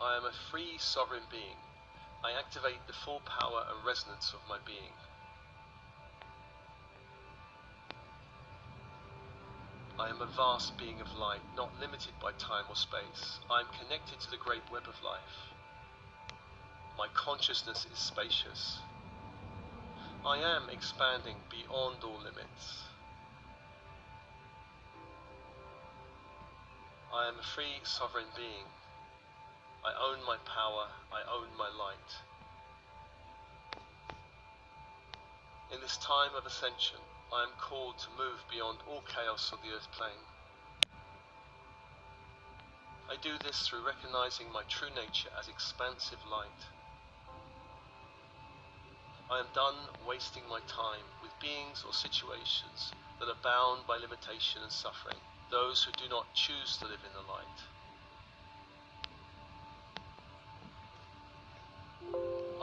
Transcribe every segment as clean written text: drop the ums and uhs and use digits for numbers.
I am a free sovereign being. I activate the full power and resonance of my being. I am a vast being of light, not limited by time or space. I am connected to the great web of life. My consciousness is spacious. I am expanding beyond all limits. I am a free sovereign being. I own my power, I own my light. In this time of ascension, I am called to move beyond all chaos of the earth plane. I do this through recognizing my true nature as expansive light. I am done wasting my time with beings or situations that are bound by limitation and suffering, those who do not choose to live in the light.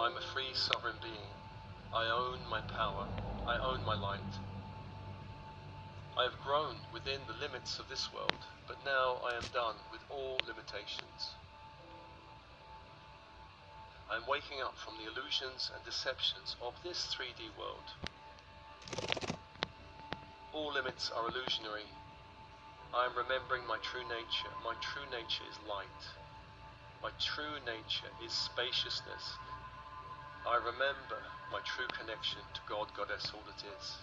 I am a free sovereign being. I own my power. I own my light. I have grown within the limits of this world, but now I am done with all limitations. I am waking up from the illusions and deceptions of this 3D world. All limits are illusionary. I am remembering my true nature. My true nature is light. My true nature is spaciousness. I remember my true connection to God, Goddess, all that is.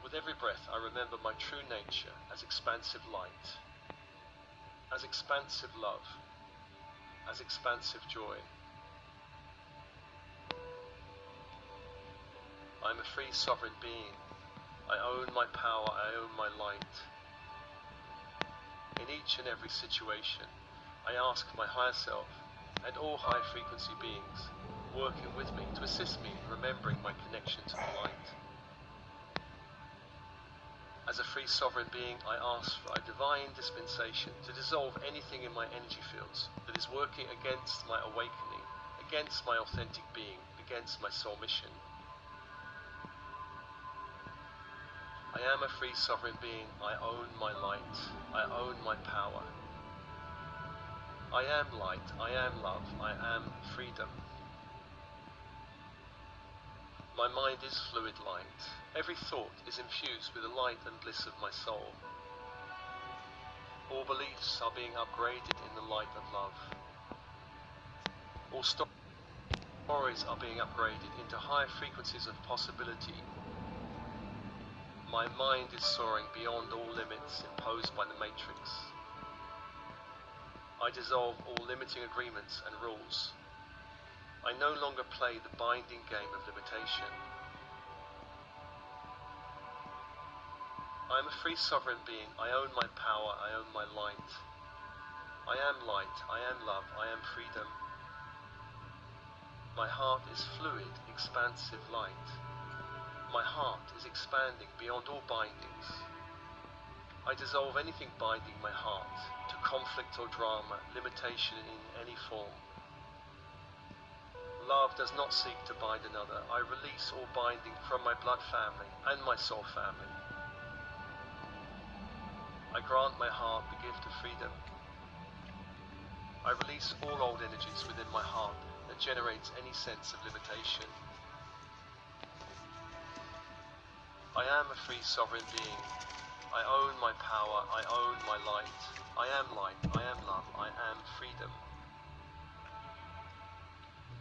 With every breath, I remember my true nature as expansive light, as expansive love, as expansive joy. I am a free sovereign being. I own my power, I own my light. In each and every situation, I ask my higher self and all high frequency beings working with me to assist me in remembering my connection to the light. As a free sovereign being, I ask for a divine dispensation to dissolve anything in my energy fields that is working against my awakening, against my authentic being, against my soul mission. I am a free sovereign being. I own my light. I own my power. I am light. I am love. I am freedom. My mind is fluid light. Every thought is infused with the light and bliss of my soul. All beliefs are being upgraded in the light of love. All stories are being upgraded into higher frequencies of possibility. My mind is soaring beyond all limits imposed by the matrix. I dissolve all limiting agreements and rules. I no longer play the binding game of limitation. I am a free sovereign being. I own my power. I own my light. I am light. I am love. I am freedom. My heart is fluid, expansive light. My heart is expanding beyond all bindings. I dissolve anything binding my heart to conflict or drama, limitation in any form. Love does not seek to bind another. I release all binding from my blood family and my soul family. I grant my heart the gift of freedom. I release all old energies within my heart that generates any sense of limitation. I am a free sovereign being. I own my power. I own my light. I am light. I am love. I am freedom.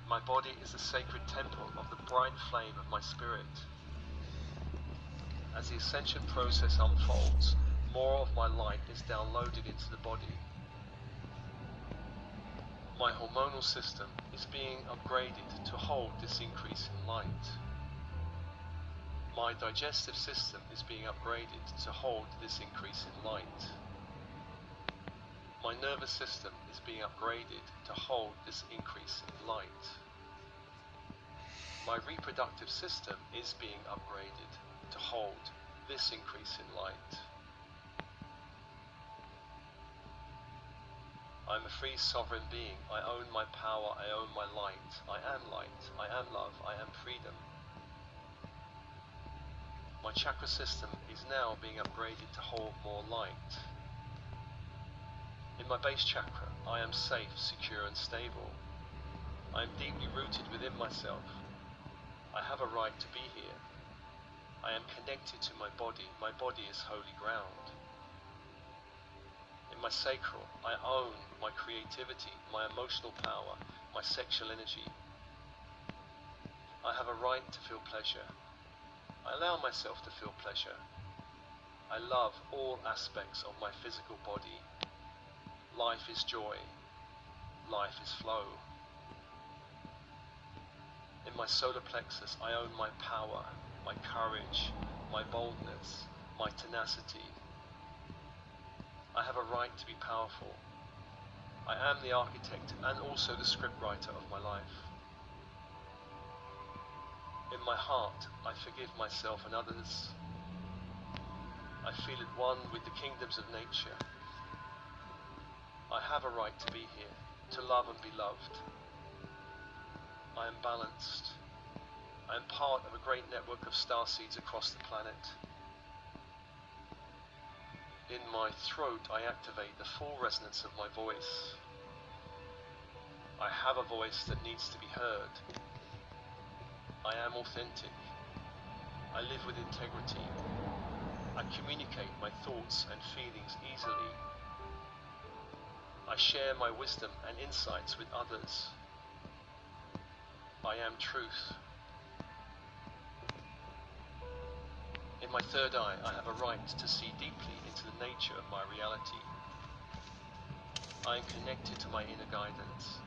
My body is a sacred temple of the bright flame of my spirit. As the ascension process unfolds, more of my light is downloaded into the body. My hormonal system is being upgraded to hold this increase in light. My digestive system is being upgraded to hold this increase in light. My nervous system is being upgraded to hold this increase in light. My reproductive system is being upgraded to hold this increase in light. I am a free sovereign being. I own my power. I own my light. I am light. I am love. I am freedom. My chakra system is now being upgraded to hold more light. In my base chakra, I am safe, secure and stable. I am deeply rooted within myself. I have a right to be here. I am connected to my body. My body is holy ground. In my sacral, I own my creativity, my emotional power, my sexual energy. I have a right to feel pleasure. I allow myself to feel pleasure. I love all aspects of my physical body. Life is joy. Life is flow. In my solar plexus, I own my power, my courage, my boldness, my tenacity. I have a right to be powerful. I am the architect and also the scriptwriter of my life. In my heart, I forgive myself and others. I feel at one with the kingdoms of nature. I have a right to be here, to love and be loved. I am balanced. I am part of a great network of starseeds across the planet. In my throat, I activate the full resonance of my voice. I have a voice that needs to be heard. I am authentic. I live with integrity. I communicate my thoughts and feelings easily. I share my wisdom and insights with others. I am truth. In my third eye, I have a right to see deeply into the nature of my reality. I am connected to my inner guidance.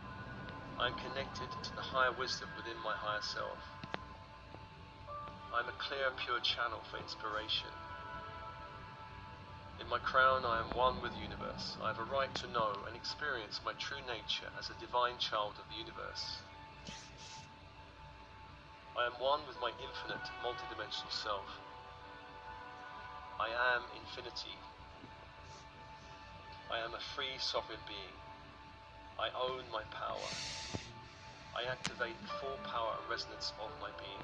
I am connected to the higher wisdom within my higher self. I am a clear and pure channel for inspiration. In my crown, I am one with the universe. I have a right to know and experience my true nature as a divine child of the universe. I am one with my infinite, multidimensional self. I am infinity. I am a free, sovereign being. I own my power. I activate the full power and resonance of my being.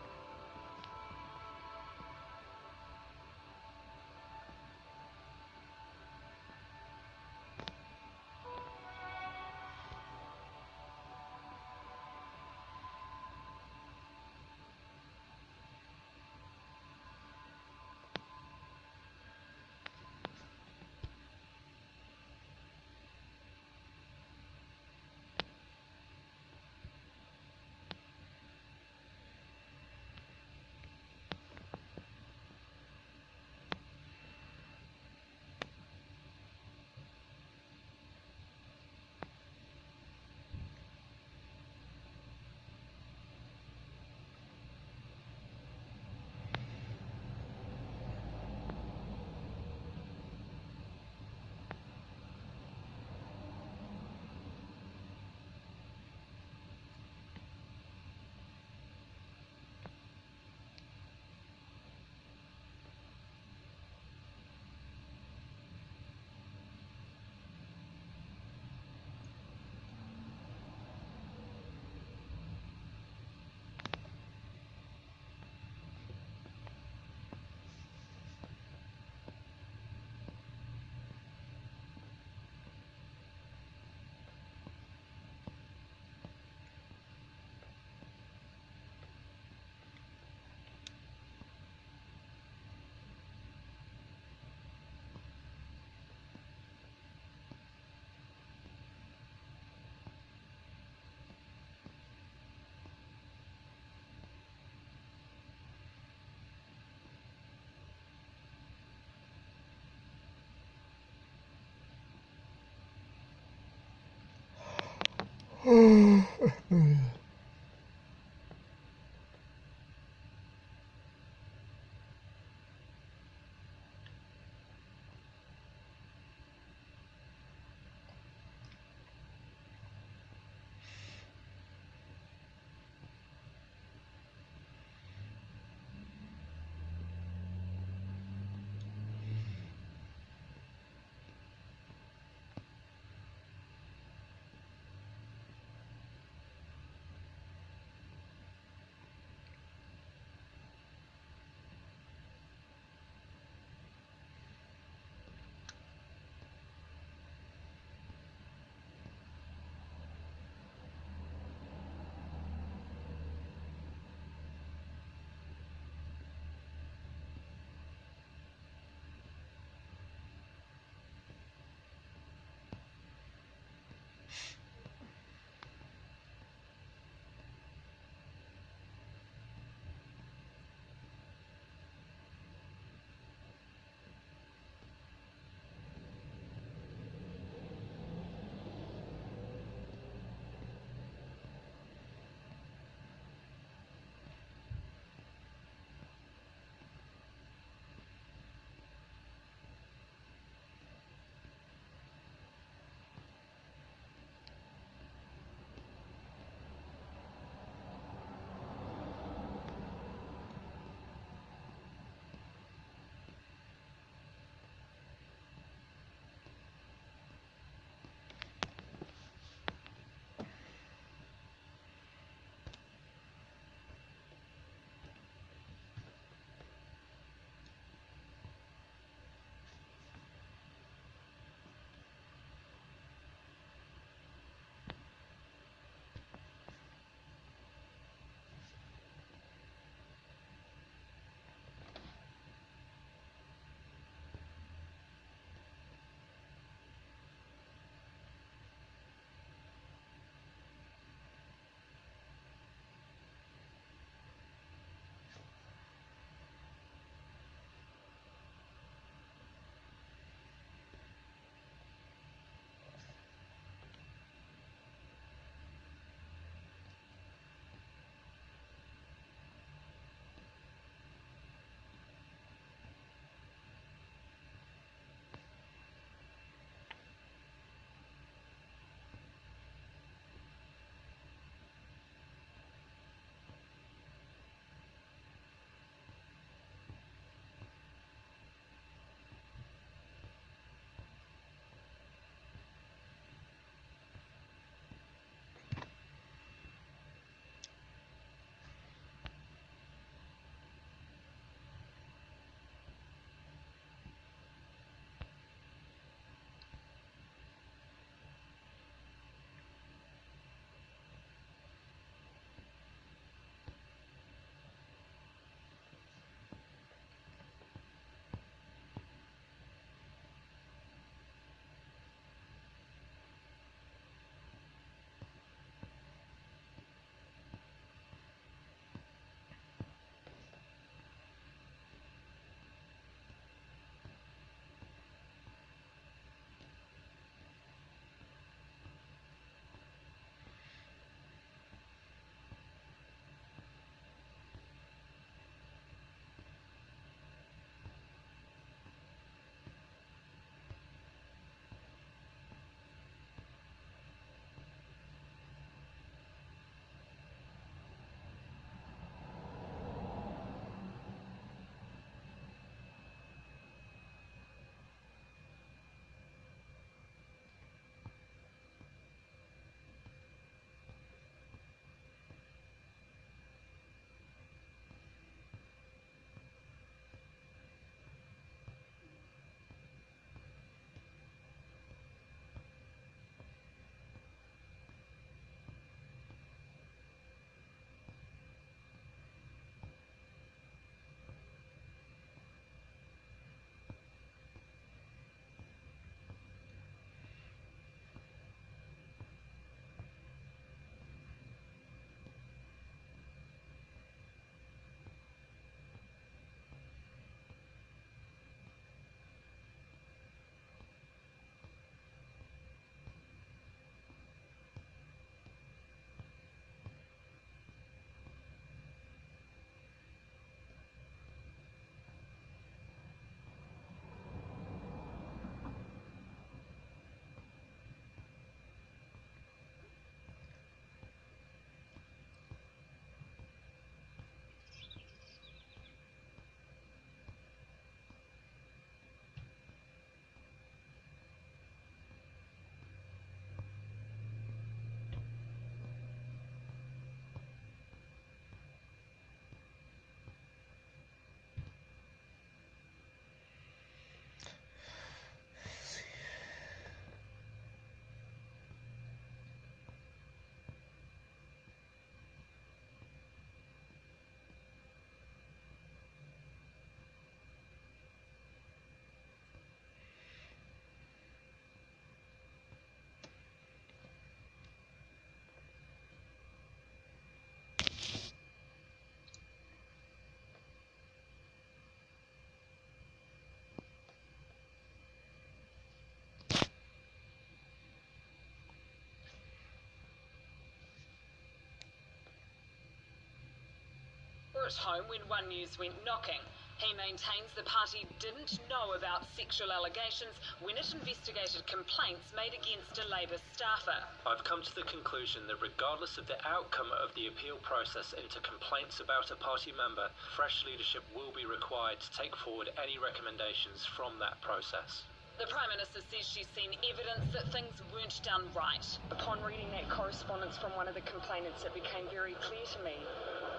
were at home when One News went knocking. He maintains the party didn't know about sexual allegations when it investigated complaints made against a Labour staffer. I've come to the conclusion that regardless of the outcome of the appeal process into complaints about a party member, fresh leadership will be required to take forward any recommendations from that process. The Prime Minister says she's seen evidence that things weren't done right. Upon reading that correspondence from one of the complainants, it became very clear to me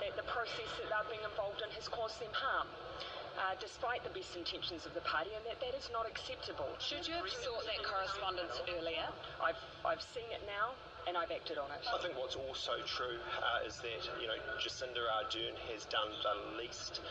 that the process that they're being involved in has caused them harm, despite the best intentions of the party, and that is not acceptable. Should you have sought that correspondence earlier? I've seen it now, and I've acted on it. I think what's also true is that, Jacinda Ardern has done the least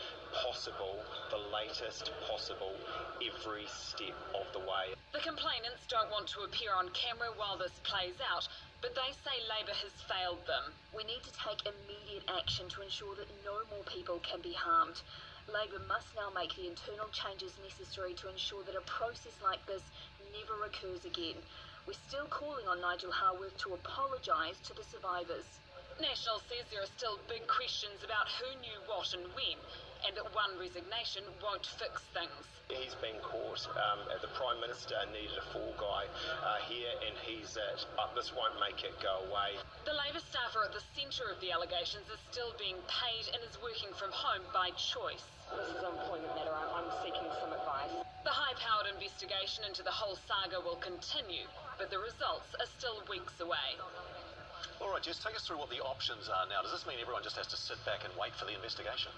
possible, the latest possible, every step of the way. The complainants don't want to appear on camera while this plays out, but they say Labour has failed them. We need to take immediate action to ensure that no more people can be harmed. Labour must now make the internal changes necessary to ensure that a process like this never occurs again. We're still calling on Nigel Harworth to apologise to the survivors. National says there are still big questions about who knew what and when, and that one resignation won't fix things. He's been caught. The Prime Minister needed a fall guy here, and he's it. But this won't make it go away. The Labour staffer at the centre of the allegations is still being paid and is working from home by choice. This is an employment matter. I'm seeking some advice. The high-powered investigation into the whole saga will continue, but the results are still weeks away. All right, Jess, take us through what the options are now. Does this mean everyone just has to sit back and wait for the investigation?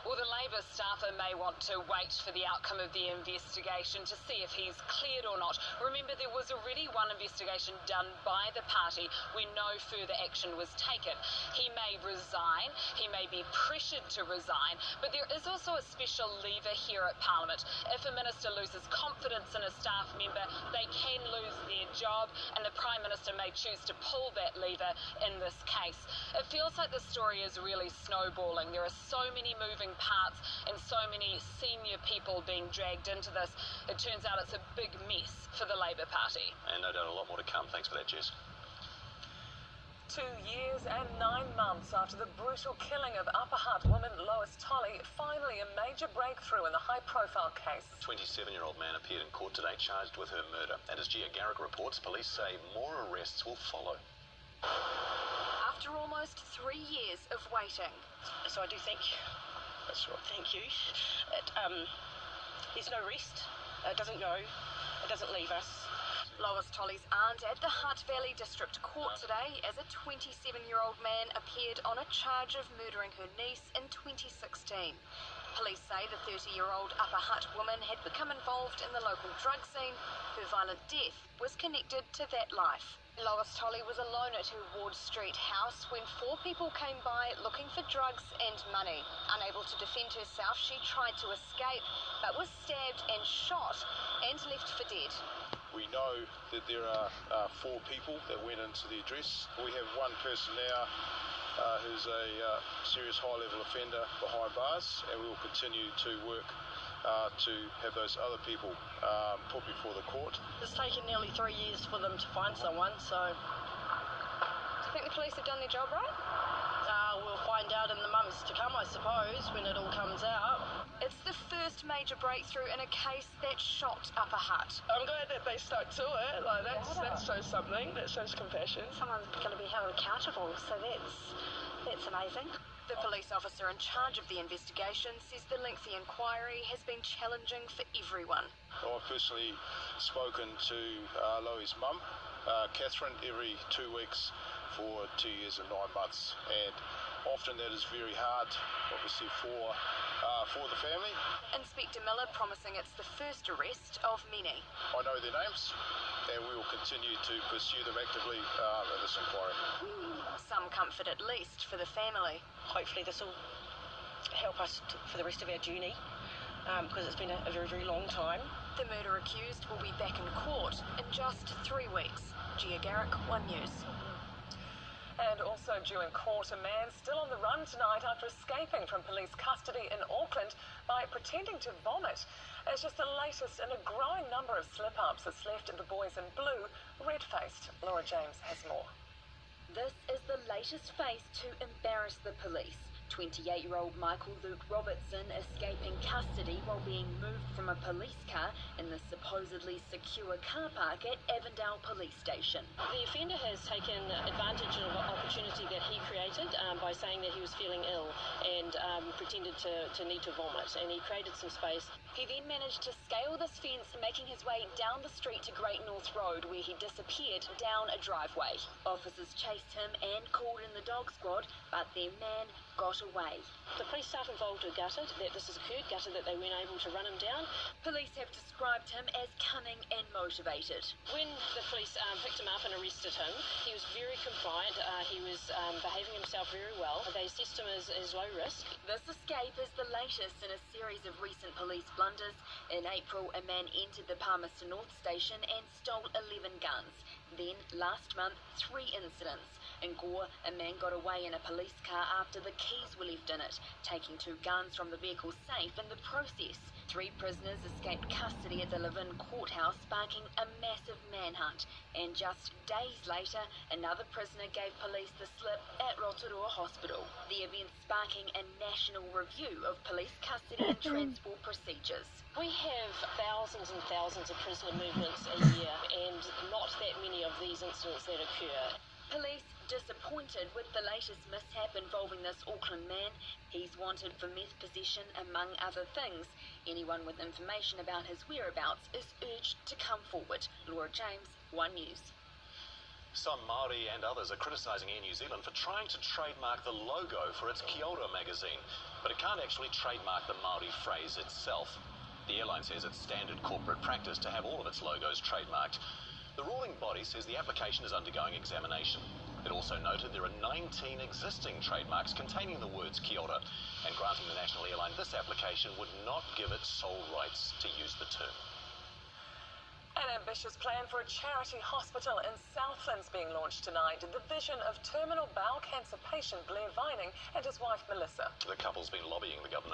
Well, the Labour staffer may want to wait for the outcome of the investigation to see if he's cleared or not. Remember, there was already one investigation done by the party when no further action was taken. He may resign, he may be pressured to resign, but there is also a special lever here at Parliament. If a minister loses confidence in a staff member, they can lose their job, and the Prime Minister may choose to pull that lever in this case. It feels like the story is really snowballing. There are so many moving parts and so many senior people being dragged into this. It turns out it's a big mess for the Labour Party. And no doubt a lot more to come. Thanks for that, Jess. 2 years and 9 months after the brutal killing of Upper Hutt woman Lois Tolley, finally a major breakthrough in the high-profile case. A 27-year-old man appeared in court today charged with her murder. And as Gia Garrick reports, police say more arrests will follow. After almost 3 years of waiting. So I do think, That's right. thank you, there's no rest. It doesn't go, it doesn't leave us. Lois Tolley's aunt at the Hutt Valley District Court today as a 27-year-old man appeared on a charge of murdering her niece in 2016. Police say the 30-year-old Upper Hutt woman had become involved in the local drug scene. Her violent death was connected to that life. Lois Tolley was alone at her Ward Street house when 4 people came by looking for drugs and money. Unable to defend herself, she tried to escape, but was stabbed and shot and left for dead. We know that there are 4 people that went into the address. We have one person now who's a serious high-level offender behind bars, and we will continue to work to have those other people put before the court. It's taken nearly 3 years for them to find someone, so... Do you think the police have done their job right? We'll find out in the months to come, I suppose, when it all comes out. It's the first major breakthrough in a case that shocked Upper Hutt. I'm glad that they stuck to it. Like that shows something. That shows compassion. Someone's going to be held accountable, so that's amazing. The police officer in charge of the investigation says the lengthy inquiry has been challenging for everyone. I've personally spoken to Loie's mum, Catherine, every 2 weeks for 2 years and 9 months, and often that is very hard, obviously, for the family. Inspector Miller promising it's the first arrest of many. I know their names, and we will continue to pursue them actively in this inquiry. Some comfort at least for the family. Hopefully this will help us for the rest of our journey, because it's been a very, very long time. The murder accused will be back in court in just 3 weeks. Gia Garrick, One News. And also due in court, a man still on the run tonight after escaping from police custody in Auckland by pretending to vomit. It's just the latest in a growing number of slip-ups that's left the boys in blue red-faced. Laura James has more. This is the latest face to embarrass the police. 28-year-old Michael Luke Robertson escaping custody while being moved from a police car in the supposedly secure car park at Avondale Police Station. The offender has taken advantage of an opportunity that he created by saying that he was feeling ill and pretended to need to vomit, and he created some space. He then managed to scale this fence, making his way down the street to Great North Road, where he disappeared down a driveway. Officers chased him and called in the dog squad, but their man got away. The police staff involved are gutted that this has occurred, gutted that they weren't able to run him down. Police have described him as cunning and motivated. When the police picked him up and arrested him, he was very compliant. He was behaving himself very well. They assessed him as low risk. This escape is the latest in a series of recent police blunders. In April, a man entered the Palmerston North Station and stole 11 guns. Then, last month, 3 incidents. In Gore, a man got away in a police car after the keys were left in it, taking 2 guns from the vehicle's safe in the process. 3 prisoners escaped custody at the Levin courthouse, sparking a massive manhunt. And just days later, another prisoner gave police the slip at Rotorua Hospital. The event sparking a national review of police custody and transport procedures. We have thousands and thousands of prisoner movements a year, and not that many of these incidents that occur. Police disappointed with the latest mishap involving this Auckland man. He's wanted for meth possession, among other things. Anyone with information about his whereabouts is urged to come forward. Laura James, One News. Some Māori and others are criticising Air New Zealand for trying to trademark the logo for its Kia Ora magazine, but it can't actually trademark the Māori phrase itself. The airline says it's standard corporate practice to have all of its logos trademarked. The ruling body says the application is undergoing examination. It also noted there are 19 existing trademarks containing the words Kia Ora, and granting the national airline this application would not give it sole rights to use the term. An ambitious plan for a charity hospital in Southland's being launched tonight. The vision of terminal bowel cancer patient Blair Vining and his wife Melissa. The couple's been lobbying the government